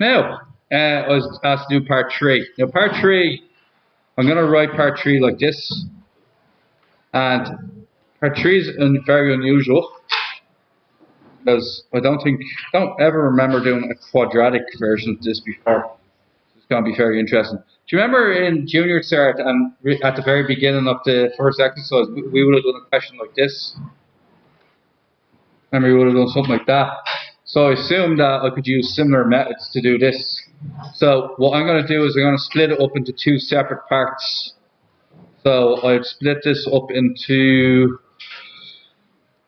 Now, I was asked to do part 3. Now, part 3, I'm going to write part 3 like this. And part 3 is very unusual because I don't ever remember doing a quadratic version of this before. It's going to be very interesting. Do you remember in junior cert and at the very beginning of the first exercise, we would have done a question like this? Remember, we would have done something like that. So I assumed that I could use similar methods to do this. So what I'm going to do is I'm going to split it up into 2 separate parts. So I'd split this up into,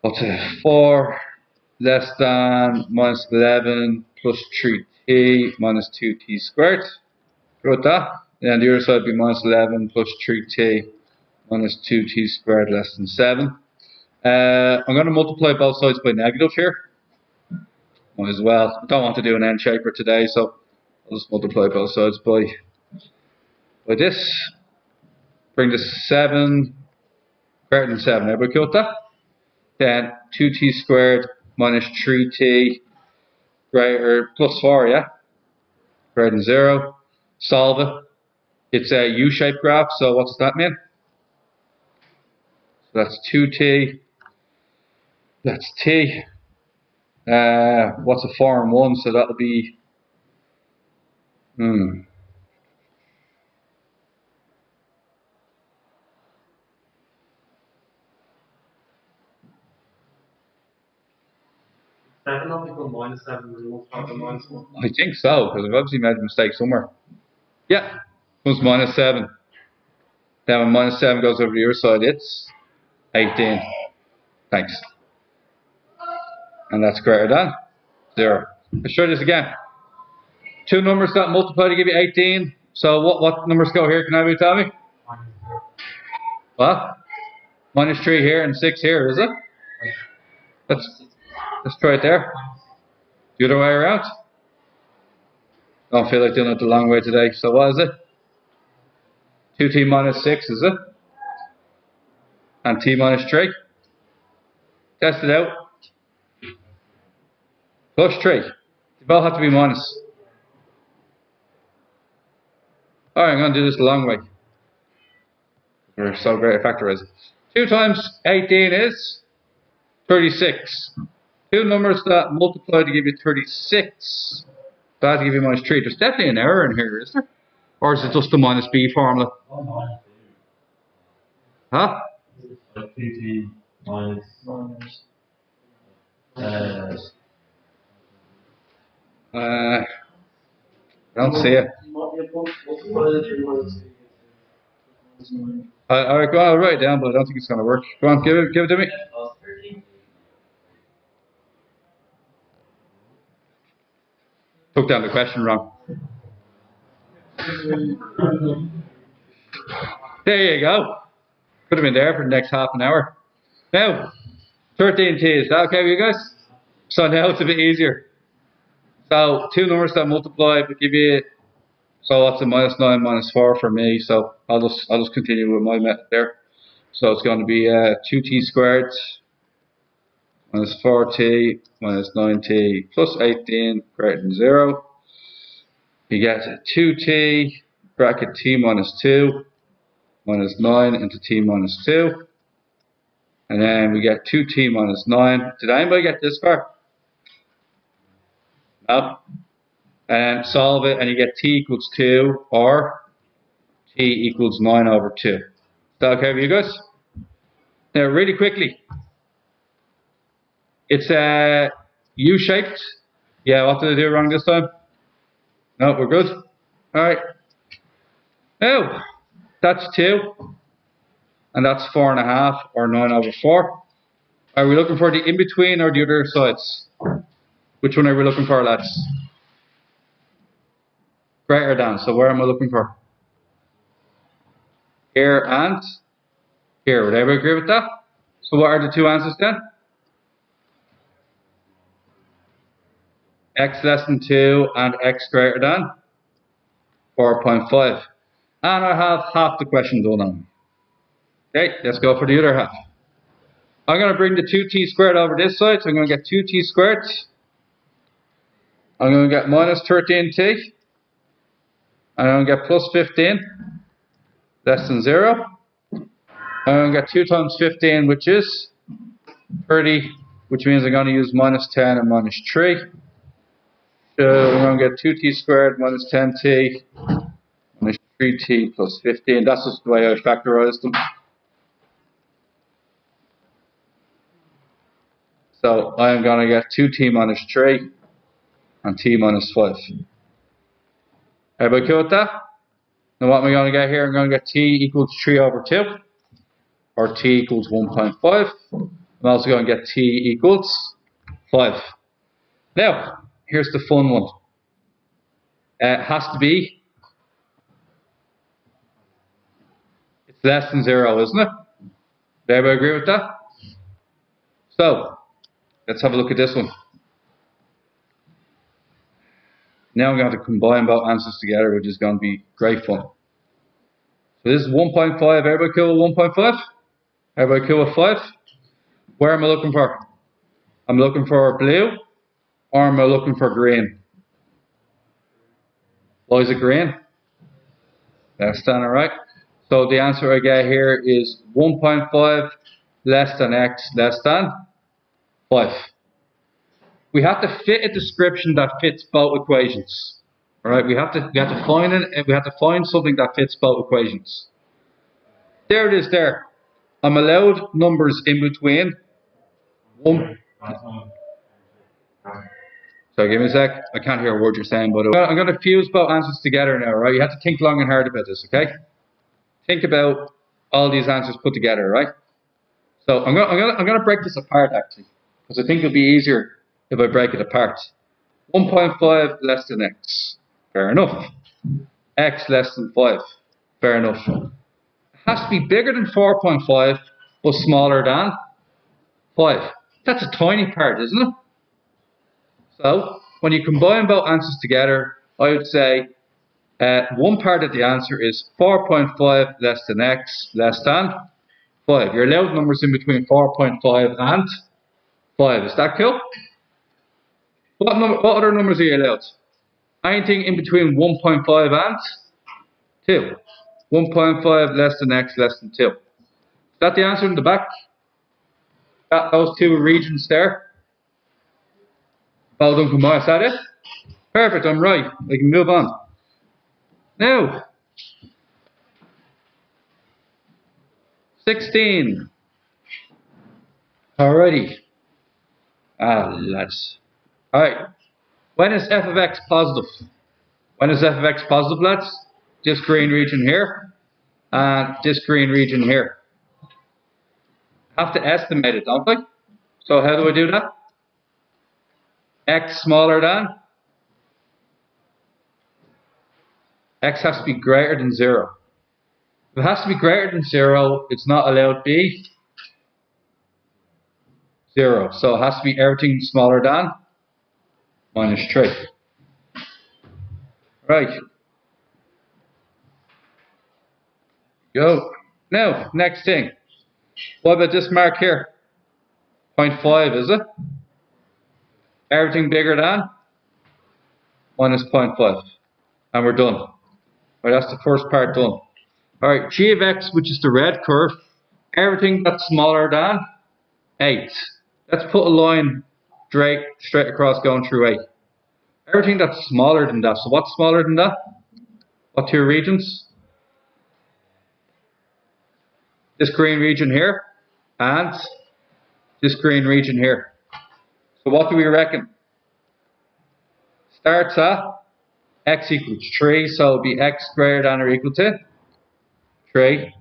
what's it, 4 less than minus 11 plus 3t minus 2t squared. Wrote that. And the other side would be minus 11 plus 3t minus 2t squared less than 7. I'm going to multiply both sides by negative here. Might as well. I don't want to do an end shaper today, so I'll just multiply both sides by this. Bring this 7 greater than 7. Everybody got that? Then 2t squared minus 3t greater plus 4, yeah? Greater than 0. Solve it. It's a U-shaped graph, so what does that mean? So that's 2t. That's t. What's a 4 and 1? So that'll be 7 not equal minus 7 when you multiply by minus 1? I think so, because I've obviously made a mistake somewhere. Yeah, comes minus 7. Then when minus 7 goes over the other side, it's 18. Thanks. And that's greater than 0. Let's try this again. 2 numbers that multiply to give you 18. So what numbers go here? Can anybody tell me? What? Minus 3 here and 6 here, is it? Let's try it there. The other way around. Don't feel like doing it the long way today. So what is it? 2t minus 6, is it? And t minus 3. Test it out. Plus 3. They both have to be minus. Alright, I'm going to do this the long way. We're so great at factorizing. 2 times 18 is 36. 2 numbers that multiply to give you 36. That to give you minus 3. There's definitely an error in here, is there? Or is it just the minus b formula? Huh? 2t minus. I don't see it. Alright, go on, I'll write it down, but I don't think it's going to work. Go on, give it to me. Took down the question wrong. There you go. Could have been there for the next half an hour. Now, 13t, is that okay with you guys? So now it's a bit easier. So 2 numbers that multiply will give you, so that's a minus 9 minus 4 for me, so I'll just continue with my method there. So it's going to be 2t squared minus 4t minus 9t plus 18 greater than 0. You get 2t bracket t minus 2 minus 9 into t minus 2. And then we get 2t minus 9. Did anybody get this far? No? And solve it and you get t equals 2 or t equals 9 over 2. Is that okay with you guys? Now really quickly. It's U-shaped. Yeah, what did I do wrong this time? No, we're good. Alright. Now, that's 2. And that's 4.5 or 9 over 4. Are we looking for the in-between or the other sides? Which one are we looking for, lads? Greater than. So where am I looking for? Here and here. Would everybody agree with that? So what are the 2 answers then? X less than 2 and x greater than 4.5. And I have half the question done on. Okay, let's go for the other half. I'm going to bring the 2t squared over this side, so I'm going to get 2t squared I'm going to get minus 13t. And I'm going to get plus 15 less than 0. I'm going to get 2 times 15, which is 30, which means I'm going to use minus 10 and minus 3. So I'm going to get 2t squared minus 10t minus 3t plus 15. That's just the way I factorized them. So I'm going to get 2t minus 3 and t minus 5. Everybody cool with that? Now what am I going to get here? I'm going to get t equals 3 over 2. Or t equals 1.5. I'm also going to get t equals 5. Now, here's the fun one. It has to be, it's less than 0, isn't it? Does everybody agree with that? So, let's have a look at this one. Now I'm going to combine both answers together, which is going to be great fun. So this is 1.5. Everybody cool with 1.5? Everybody cool with 5? Where am I looking for? I'm looking for blue, or am I looking for green? Why is it green? That's done alright. So the answer I get here is 1.5 less than x less than 5. We have to fit a description that fits both equations. Alright, we have to find it, we have to find something that fits both equations. There it is there. I'm allowed numbers in between one. So give me a sec. I can't hear a word you're saying, but I'm going to fuse both answers together now, right? You have to think long and hard about this, okay? Think about all these answers put together, right? So I'm going to break this apart actually, because I think it'll be easier if I break it apart. 1.5 less than x. Fair enough. X less than 5. Fair enough. It has to be bigger than 4.5, but smaller than 5. That's a tiny part, isn't it? So, when you combine both answers together, I would say one part of the answer is 4.5 less than x less than 5. You're allowed numbers in between 4.5 and 5. Is that cool? What other numbers are you allowed? Anything in between 1.5 and 2. 1.5 less than x less than 2. Is that the answer in the back? Those two regions there? Well done, combined. Is that it? Perfect, I'm right. We can move on. Now, 16. Alrighty. Lads. Alright. When is f of x positive? When is f of x positive, lads? This green region here. And this green region here. Have to estimate it, don't I? So how do I do that? X smaller than? X has to be greater than 0. If it has to be greater than 0, it's not allowed to be 0. So it has to be everything smaller than minus 3. Right. Go. Now, next thing. What about this mark here? 0.5, is it? Everything bigger than minus 0.5. And we're done. Right, that's the first part done. Alright, g of x, which is the red curve, everything that's smaller than 8. Let's put a line straight across going through 8. Everything that's smaller than that. So what's smaller than that? What two regions? This green region here and this green region here. So what do we reckon? Starts at x equals 3, so it'll be x greater than or equal to 3.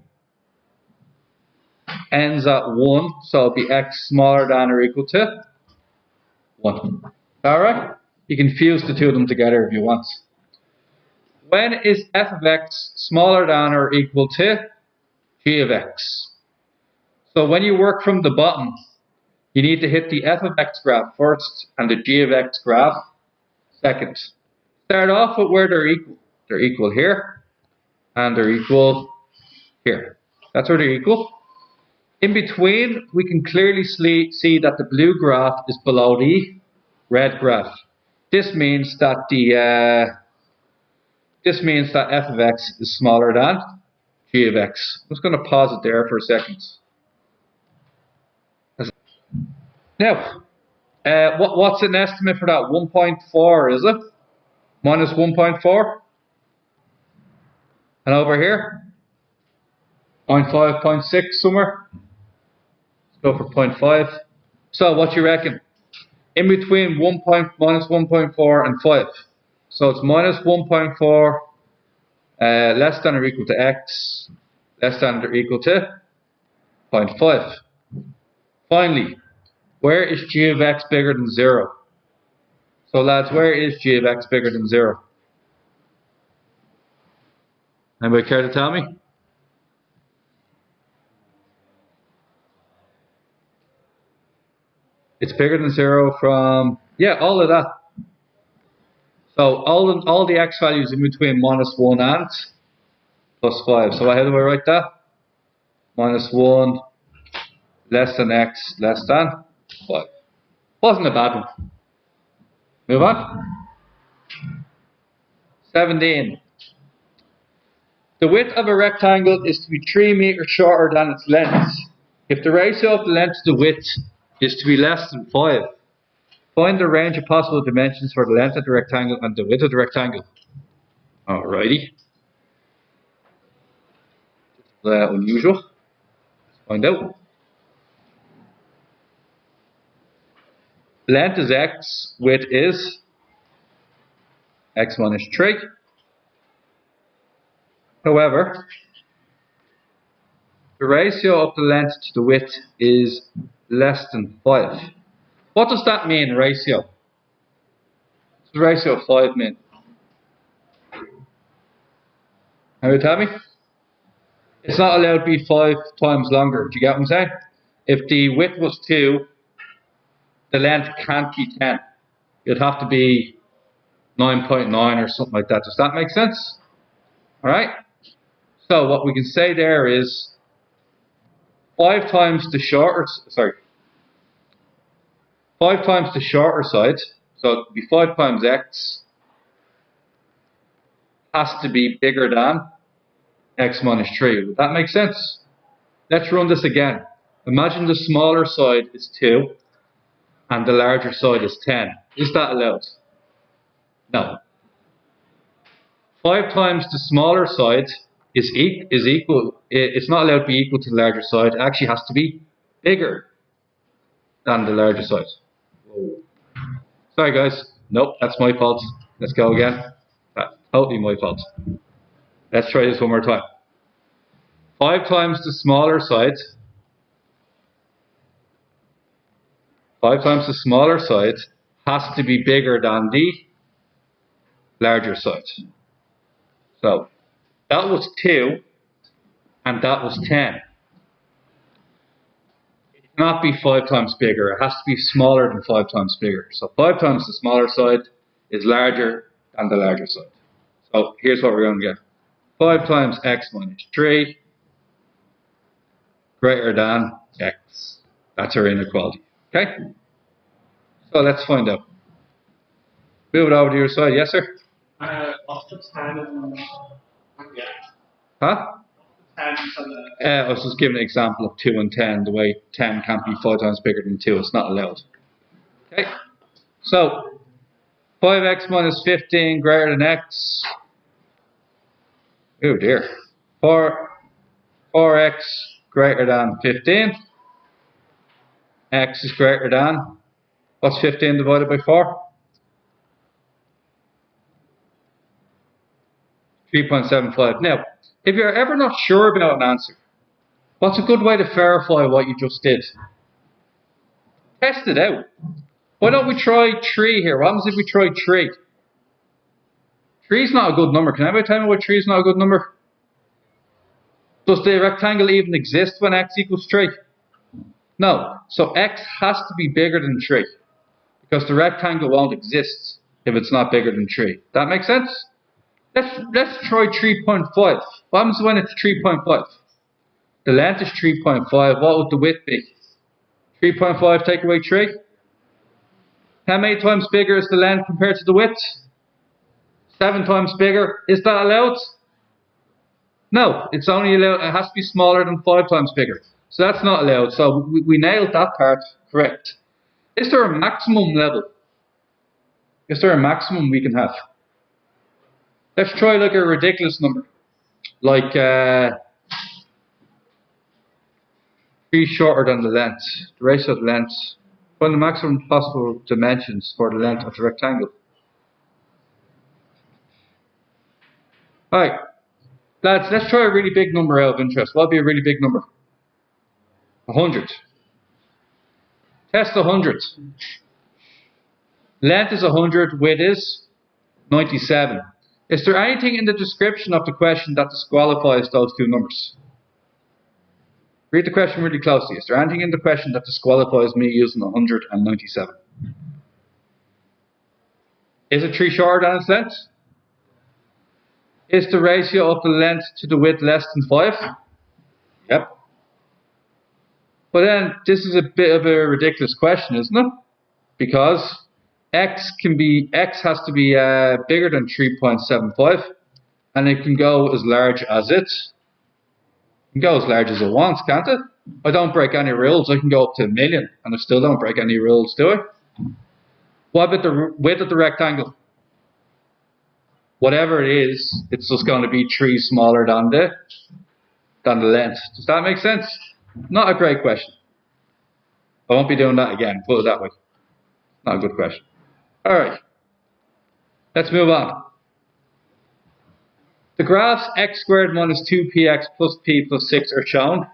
Ends at 1, so it'll be x smaller than or equal to 1. Alright? You can fuse the two of them together if you want. When is f of x smaller than or equal to g of x? So when you work from the bottom, you need to hit the f of x graph first and the g of x graph second. Start off with where they're equal. They're equal here and they're equal here. That's where they're equal. In between, we can clearly see that the blue graph is below the red graph. This means that f of x is smaller than g of x. I'm just going to pause it there for a second. Now, what's an estimate for that? 1.4, is it? Minus 1.4. And over here, 0.5, 0.6 somewhere. Let's go for 0.5. So what do you reckon? In between minus 1.4 and 5. So it's minus 1.4 less than or equal to x, less than or equal to 0.5. Finally, where is g of x bigger than 0? So lads, where is g of x bigger than 0? Anybody care to tell me? It's bigger than 0 from, yeah, all of that. So all the x values in between minus 1 and plus 5. So how do I write that? Minus 1 less than x less than 5. Wasn't a bad one. Move on. 17. The width of a rectangle is to be 3 meters shorter than its length. If the ratio of the length to the width is to be less than 5, find the range of possible dimensions for the length of the rectangle and the width of the rectangle. Alrighty. Unusual. Let's find out. Length is x, width is x minus 3. However, the ratio of the length to the width is less than 5. What does that mean, ratio? What's the ratio of 5 mean? Can you tell me? It's not allowed to be 5 times longer. Do you get what I'm saying? If the width was 2, the length can't be 10. It'd have to be 9.9 or something like that. Does that make sense? Alright? So what we can say there is 5 times the shorter side, so it would be 5 times x, has to be bigger than x minus 3. Would that make sense? Let's run this again. Imagine the smaller side is 2 and the larger side is 10. Is that allowed? No. 5 times the smaller side is equal. It's not allowed to be equal to the larger side. It actually has to be bigger than the larger side. Whoa. Sorry guys. Nope, that's my fault. Let's go again. That's totally my fault. Let's try this one more time. 5 times the smaller side. 5 times the smaller side has to be bigger than the larger side. So that was 2 and that was 10. It cannot be 5 times bigger. It has to be smaller than 5 times bigger. So 5 times the smaller side is larger than the larger side. So here's what we're going to get. 5 times x minus 3 greater than x. That's our inequality. Okay? So let's find out. Move it over to your side. Yes, sir? What's the 10 yeah. Huh? 10 I was just giving an example of 2 and 10, the way 10 can't be 5 times bigger than 2. It's not allowed. Okay? So, 5x minus 15 greater than x. Oh dear. 4x greater than 15. X is greater than, what's 15 divided by 4? 3.75. Now, if you're ever not sure about an answer, what's a good way to verify what you just did? Test it out. Why don't we try 3 here? What happens if we try 3? 3 is not a good number. Can anybody tell me why 3 is not a good number? Does the rectangle even exist when x equals 3? No. So x has to be bigger than 3. Because the rectangle won't exist if it's not bigger than 3. That make sense? Let's try 3.5. What happens when it's 3.5? The length is 3.5. What would the width be? 3.5 take away 3? How many times bigger is the length compared to the width? 7 times bigger. Is that allowed? No, it's only allowed, it has to be smaller than 5 times bigger. So that's not allowed. So we nailed that part correct. Is there a maximum level? Is there a maximum we can have? Let's try like a ridiculous number. Like 3 shorter than the length. The ratio of the length. Find the maximum possible dimensions for the length of the rectangle. Alright. Lads, let's try a really big number out of interest. What would be a really big number? 100. Test 100. Length is 100, width is 97. Is there anything in the description of the question that disqualifies those two numbers? Read the question really closely. Is there anything in the question that disqualifies me using 197? Is it 3 shorter than its length? Is the ratio of the length to the width less than 5? Yep. But then, this is a bit of a ridiculous question, isn't it? Because x has to be bigger than 3.75, and it can go as large as it wants, can't it? I don't break any rules. I can go up to 1 million, and I still don't break any rules, do I? What about the width of the rectangle? Whatever it is, it's just going to be 3 smaller than the length. Does that make sense? Not a great question. I won't be doing that again, put it that way. Not a good question. Alright. Let's move on. The graphs x squared minus 2px plus p plus 6 are shown.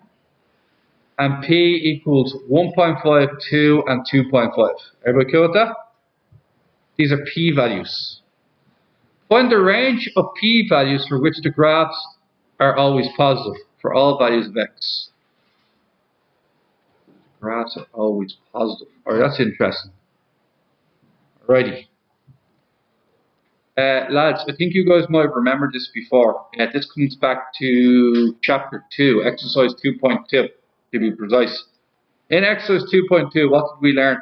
And p equals 1.5, 2, and 2.5. Everybody cool with that? These are p values. Find the range of p values for which the graphs are always positive for all values of x. Graphs are always positive. Alright, that's interesting. Alrighty. Lads, I think you guys might have remembered this before. This comes back to chapter 2, exercise 2.2, to be precise. In exercise 2.2, what did we learn?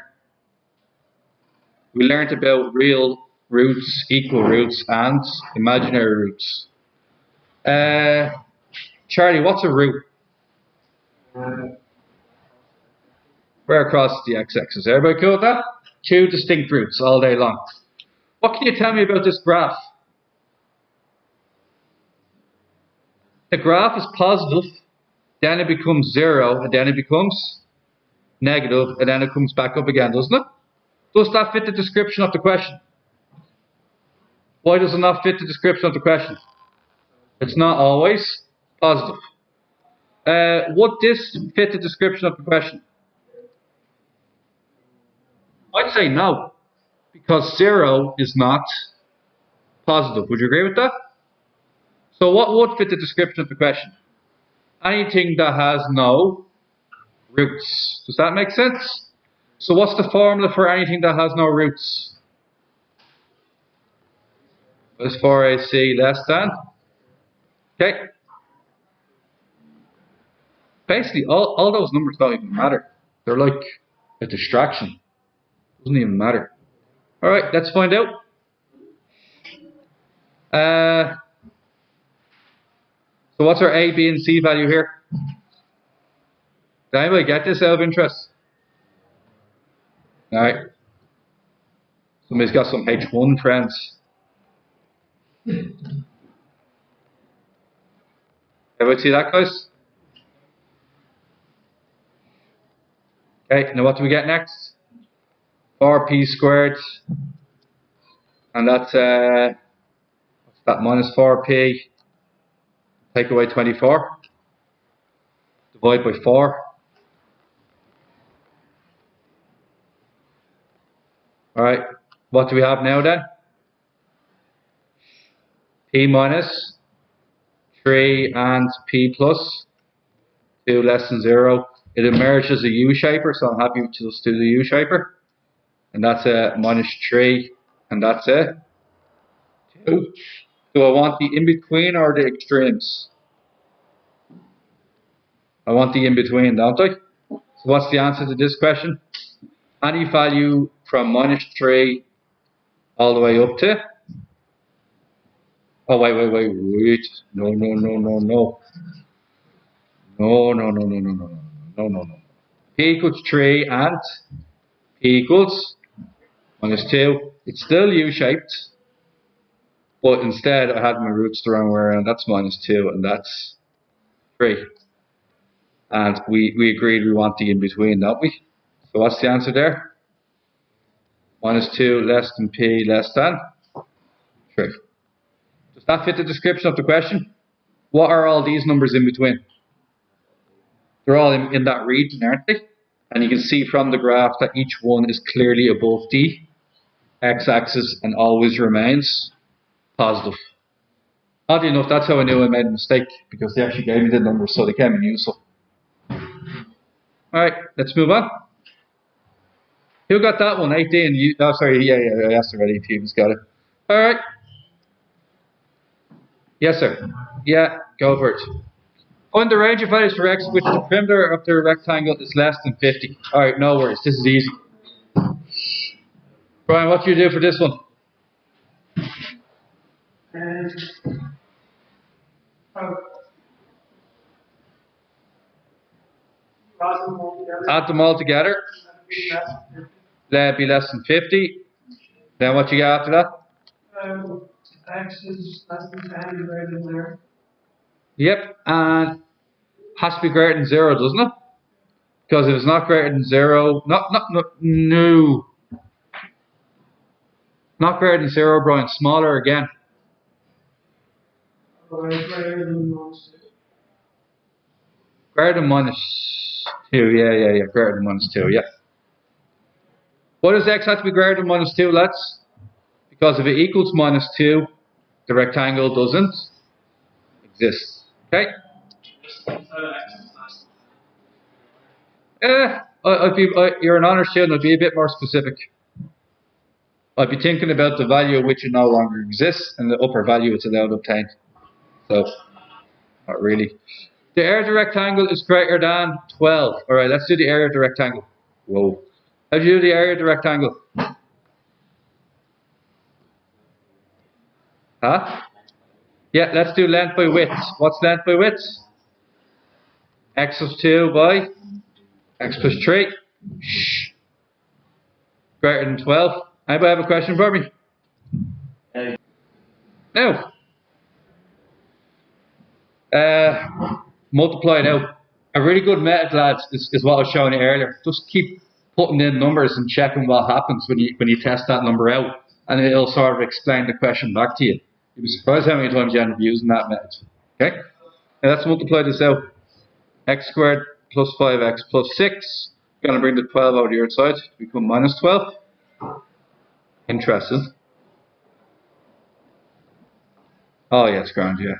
We learned about real roots, equal roots, and imaginary roots. Charlie, what's a root? Where across the x-axis? Everybody cool with that? 2 distinct roots all day long. What can you tell me about this graph? The graph is positive, then it becomes 0, and then it becomes negative, and then it comes back up again, doesn't it? Does that fit the description of the question? Why does it not fit the description of the question? It's not always positive. Would this fit the description of the question? I'd say no, because 0 is not positive. Would you agree with that? So what would fit the description of the question? Anything that has no roots. Does that make sense? So what's the formula for anything that has no roots? As far as c less than. Okay. Basically, all those numbers don't even matter. They're like a distraction. Doesn't even matter. Alright, let's find out. So what's our A, B, and C value here? Did anybody get this out of interest? Alright. Somebody's got some H1 friends. Everybody see that, guys? Okay, now what do we get next? 4p squared, and that's what's that, minus 4p, take away 24, divide by 4. Alright, what do we have now then? P minus 3 and p plus 2 less than 0. It emerged as a U-shaper, so I'm happy to just do the U-shaper. And that's a minus 3, and that's a 2. Do I want the in-between or the extremes? I want the in-between, don't I? So what's the answer to this question? Any value from -3 all the way up to. Oh, wait. No. P equals 3 and P equals -2. It's still U-shaped, but instead I had my roots the wrong way around. That's -2 and that's 3. And we agreed we want the in-between, don't we? So what's the answer there? -2 less than P less than 3. Does that fit the description of the question? What are all these numbers in between? They're all in that region, aren't they? And you can see from the graph that each one is clearly above the x-axis and always remains positive. Oddly enough, that's how I knew I made a mistake, because they actually gave me the numbers, so they came in useful. Alright, let's move on. Who got that one? 18. Oh, sorry, yeah, I asked already if you've got it. Alright. Yes, sir. Yeah, go for it. Find the range of values for x which the perimeter of the rectangle is less than 50. Alright, no worries, this is easy. Brian, what do you do for this one? Add them all together. That'd be less than 50. Then what you got after that? X is less than 10 and greater than 0. Yep, and has to be greater than 0, doesn't it? Because if it's not greater than 0, no. Not greater than 0, Brian. Smaller again. Greater than -2. Greater than -2. Yeah. Greater than -2. Yeah. Why does x have to be greater than -2, lads? Because if it equals -2, the rectangle doesn't exist. Okay. You're an honours student. I'd be a bit more specific. I'd be thinking about the value of which it no longer exists and the upper value it's allowed to obtain. So, not really. The area of the rectangle is greater than 12. Alright, let's do the area of the rectangle. Whoa. How do you do the area of the rectangle? Huh? Yeah, let's do length by width. What's length by width? X plus 2 by x plus 3. Shh. Greater than 12. Anybody have a question for me? No. Multiply it out. A really good method, lads, is what I was showing you earlier. Just keep putting in numbers and checking what happens when you test that number out, and it'll sort of explain the question back to you. You'll be surprised how many times you end up using that method. Okay? Now let's multiply this out. X squared plus 5x plus 6. Going to bring the 12 over the other side to become -12. Interesting. Oh yeah, it's grand, yeah.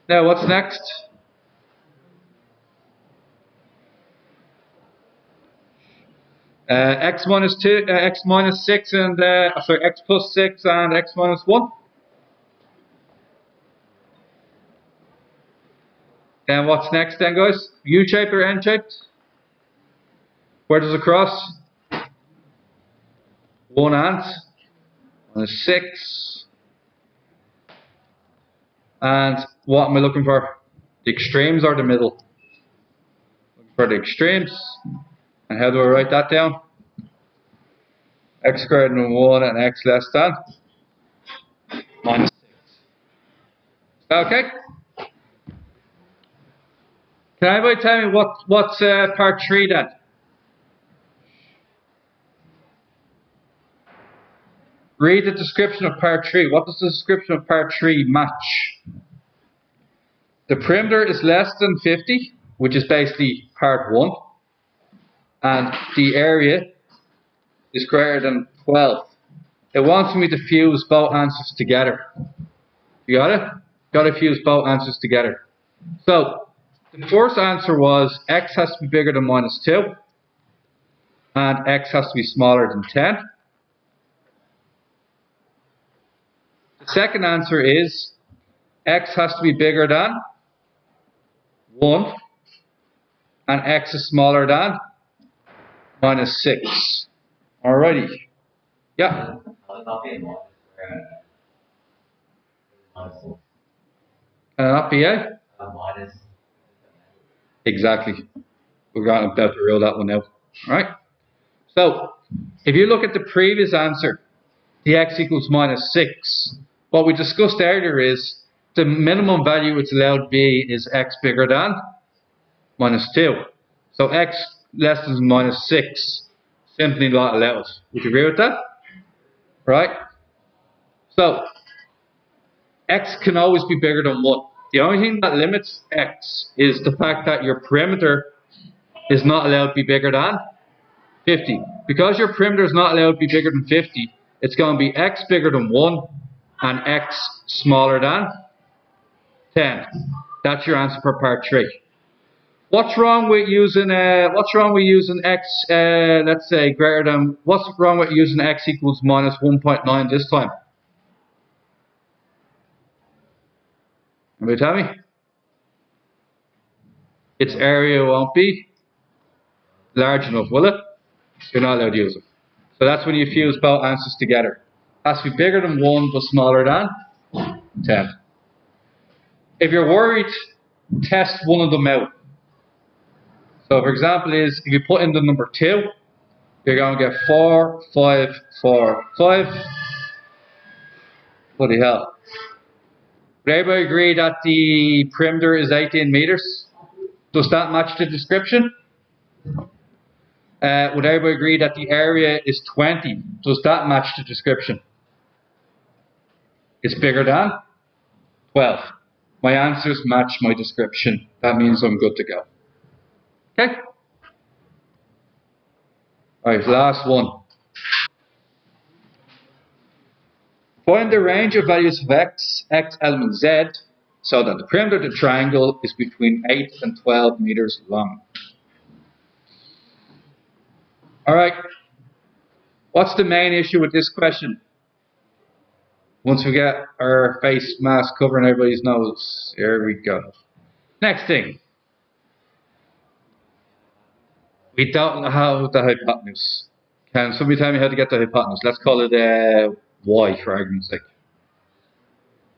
Now what's next? X minus 2, x minus 6 and x plus 6 and x minus 1. And what's next then, guys? U-shaped or N-shaped? Where does it cross? 1 and minus 6. And what am I looking for? The extremes or the middle? Looking for the extremes. And how do I write that down? X greater than 1 and x less than minus 6. Okay. Can anybody tell me what's part 3 then? Read the description of part 3. What does the description of part 3 match? The perimeter is less than 50, which is basically part 1. And the area is greater than 12. It wants me to fuse both answers together. You got it? Got to fuse both answers together. So, the first answer was x has to be bigger than -2. And x has to be smaller than 10. The second answer is x has to be bigger than 1 and x is smaller than minus 6. Alrighty. Yeah. Can it not be A? Exactly. We're about to rule that one out. Alright? So, if you look at the previous answer, the x equals minus 6, what we discussed earlier is the minimum value it's allowed to be is x bigger than minus 2. So x less than minus 6, simply not allowed. Would you agree with that? Right? So, x can always be bigger than 1. The only thing that limits x is the fact that your perimeter is not allowed to be bigger than 50. Because your perimeter is not allowed to be bigger than 50, it's going to be x bigger than 1 and x smaller than 10. That's your answer for part 3. What's wrong with using x, let's say greater than, what's wrong with using x equals minus 1.9 this time? Anybody tell me? Its area won't be large enough, will it? You're not allowed to use it. So that's when you fuse both answers together. It has to be bigger than 1 but smaller than 10. If you're worried, test one of them out. So for example if you put in the number 2, you're going to get 4, 5, 4, 5. Bloody hell. Would everybody agree that the perimeter is 18 meters? Does that match the description? Would everybody agree that the area is 20? Does that match the description? It's bigger than 12. My answers match my description. That means I'm good to go. Okay? Alright, last one. Find the range of values of x element z, so that the perimeter of the triangle is between 8 and 12 meters long. Alright, what's the main issue with this question? Once we get our face mask covering everybody's nose, here we go. Next thing. We don't know how the hypotenuse. Can somebody tell me how to get the hypotenuse? Let's call it y for argument's sake.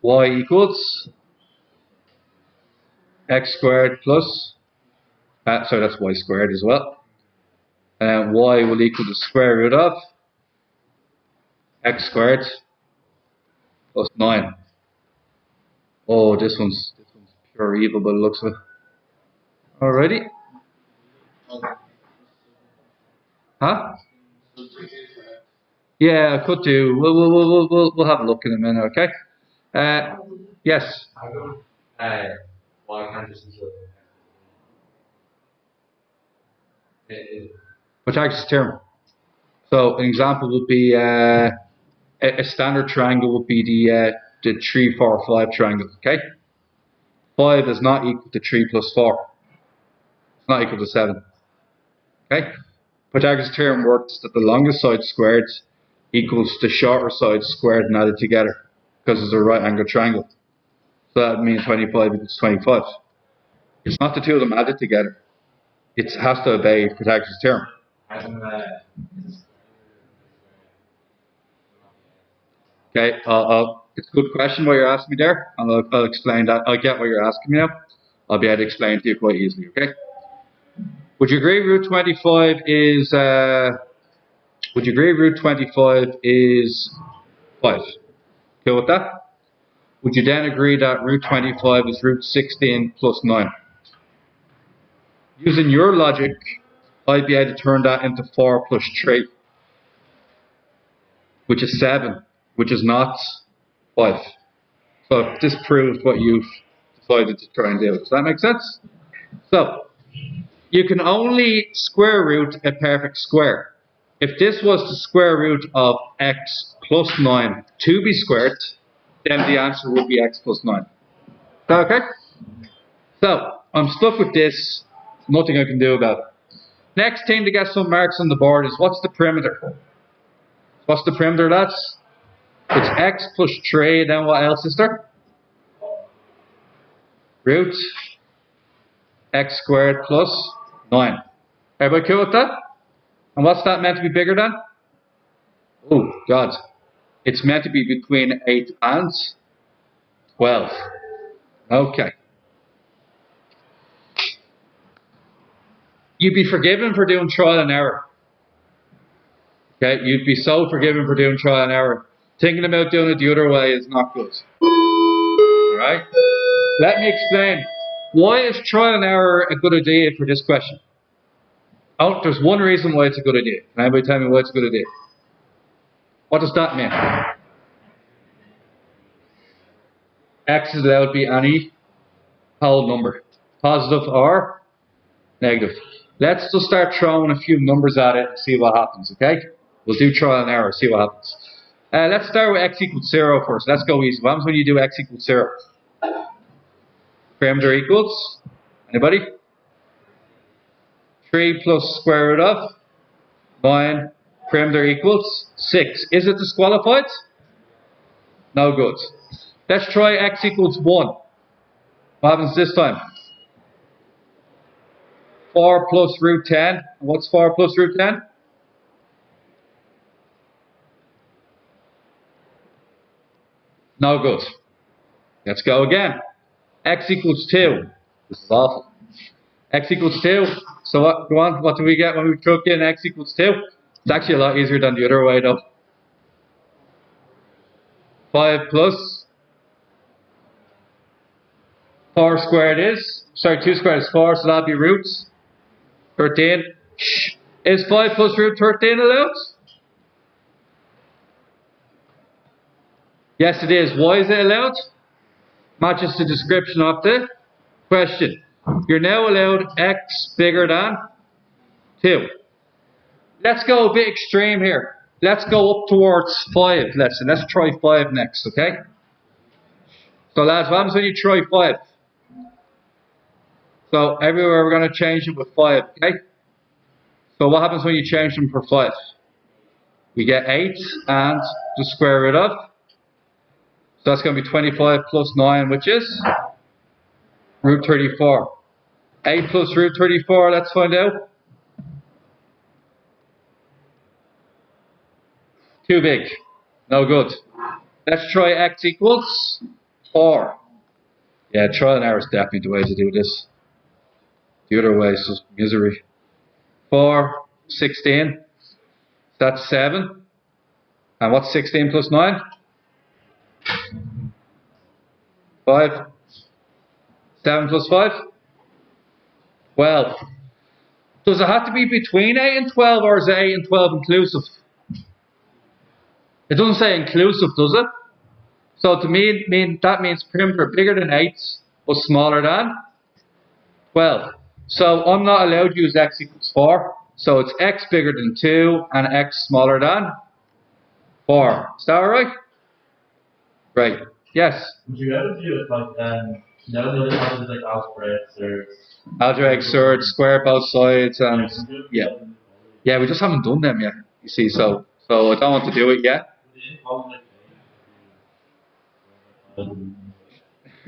Y equals x squared plus, sorry, that's y squared as well. And y will equal the square root of x squared plus 9. Oh, this one's pure evil by the looks of it. Alrighty. Huh? Yeah, I could do. We'll have a look in a minute, okay? Yes. Why can't this Pythagoras theorem. So an example would be a standard triangle would be the 3, 4, 5 triangle. Okay, 5 is not equal to 3 plus 4. It's not equal to 7. Okay, Pythagoras theorem works that the longest side squared equals the shorter side squared and added together because it's a right angle triangle. So that means 25 equals 25. It's not the two of them added together. It has to obey Pythagoras theorem. Okay, it's a good question what you're asking me there, and I'll explain that. I get what you're asking me now. I'll be able to explain to you quite easily, okay? Would you agree root 25 is, would you agree root 25 is 5? Cool with that? Would you then agree that root 25 is root 16 plus 9? Using your logic, I'd be able to turn that into 4 plus 3, which is 7, which is not 5. So this proves what you've decided to try and do. Does that make sense? So, you can only square root a perfect square. If this was the square root of x plus 9 to be squared, then the answer would be x plus 9. Is that okay? So, I'm stuck with this. Nothing I can do about it. Next thing to get some marks on the board is what's the perimeter? What's the perimeter, lads? It's x plus 3, then what else is there? Root x squared plus 9. Everybody cool with that? And what's that meant to be bigger than? Oh, God. It's meant to be between 8 and 12. Okay. You'd be forgiven for doing trial and error. Okay, you'd be so forgiven for doing trial and error. Thinking about doing it the other way is not good. Alright? Let me explain. Why is trial and error a good idea for this question? Oh, there's one reason why it's a good idea. Can anybody tell me why it's a good idea? What does that mean? X is allowed to be any whole number. Positive or negative. Let's just start throwing a few numbers at it and see what happens, okay? We'll do trial and error, see what happens. Let's start with x equals 0 first. Let's go easy. What happens when you do x equals 0? Perimeter equals? Anybody? 3 plus square root of 9. Perimeter equals 6. Is it disqualified? No good. Let's try x equals 1. What happens this time? 4 plus root 10. What's 4 plus root 10? No good. Let's go again. X equals 2. This is awful. X equals 2. So what, go on, what do we get when we chuck in x equals 2? It's actually a lot easier than the other way though. 5 plus 4 squared is, 2 squared is 4, so that'll be roots 13. Is 5 plus root 13 allowed? Yes it is. Why is it allowed? Matches the description of the question. You're now allowed x bigger than 2. Let's go a bit extreme here. Let's go up towards 5. Let's try 5 next, okay? So lads, what happens when you try 5? So everywhere we're going to change it with 5, okay? So what happens when you change them for 5? We get 8 and the square root of. So that's going to be 25 plus 9, which is root 34. 8 plus root 34, let's find out. Too big. No good. Let's try x equals 4. Yeah, trial and error is definitely the way to do this. The other way is just misery. 4, 16. That's 7. And what's 16 plus 9? 5. 7 plus 5? 12. Does it have to be between 8 and 12, or is it 8 and 12 inclusive? It doesn't say inclusive, does it? So to me, that means perimeter bigger than 8 but smaller than 12. So I'm not allowed to use x equals 4. So it's x bigger than 2 and x smaller than 4. Is that alright? Right. Yes? Would you ever do it like, the other classes like algebraics or... Algebraic, surd, square both sides, and yeah. Yeah, we just haven't done them yet, you see, so I don't want to do it yet.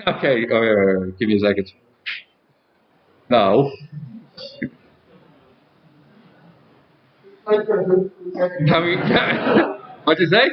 Okay, give me a second. No. Can we, what'd you say?